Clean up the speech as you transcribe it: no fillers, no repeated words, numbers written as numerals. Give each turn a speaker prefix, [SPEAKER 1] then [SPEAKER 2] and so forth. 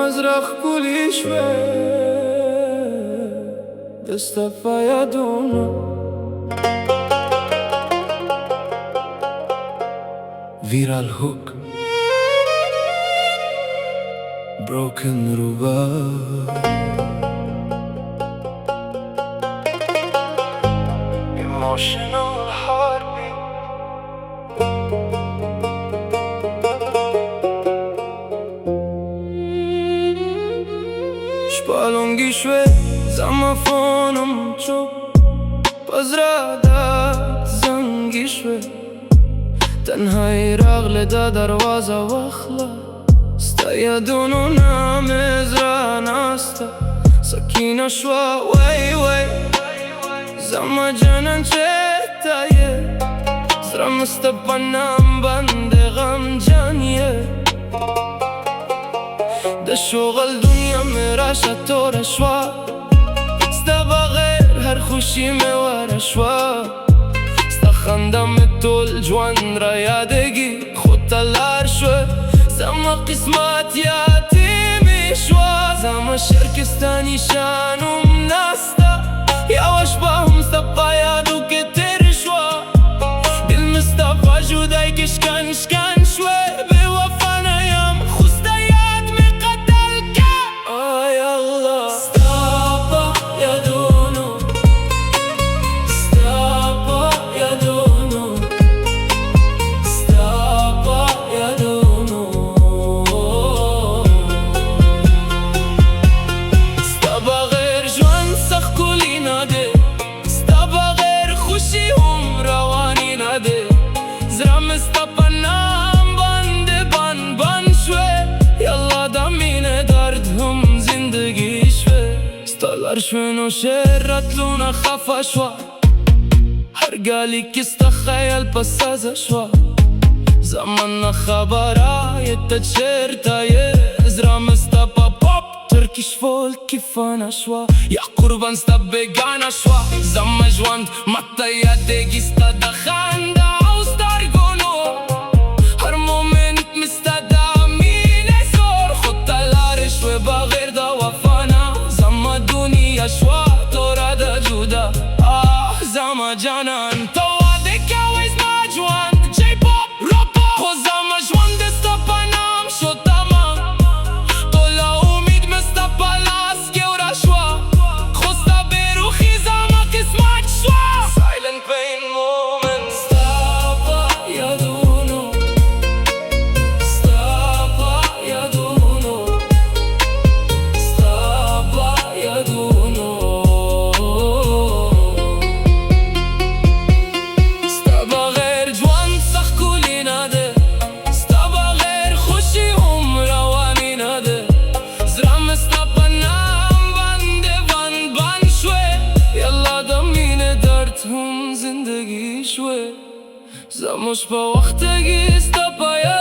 [SPEAKER 1] مزرخ كل شوي دستا فيدونه Viral hook Broken rubber Emotional heartbeat Spalungi shwe Zamafonum chup Pazradat zangi shwe تنهایی رغل دا دروازه واخله ستا یدونو نامز را ناسته سکینه شوا وی وی زما جنن چهتایه زرم استپنم بند غم جانیه ده شغل دنیا میرا شطور شوا ستا بغیر هر خوشی میواره شوا خندم طول جوان را یادگی خود تلار شو زما قسمت یتیمی شوا زما شرکستانی شانم ناستا یواش با هم سبقا یادو که تیر شوا دل مصطفى جودای کشکن شکن شوی به وفا نیم خوستا یاد می قتل که آی الله ستاپا یادونو ستاپا یادونو زرم استپنم بند بان بان شوه یالله دامین درد هم زندگی شوه ستالر شوه و شرطلون خفا شوا هر گالی کستا خیال پس از شوا زمان خبرای تشرتای زرم استپا پاپ ترکیش فول کیفانا شوا یا قربان ستا بگانا شوا زم جواند متا یادگی ستا دخنده بغیر دا وفانا زما دنیا شوا تورا دا جودا زما جانان تو واده که ویز نجوان جی پاپ راپا خو زما جوان دستا پنام شد تمام تو لا امید مستا پلاس گورا شوا خوستا بروخی زما قسمت شوا Silent pain moment Stapa یادونو Stapa یادونو زموش با وقتگی ستا پایا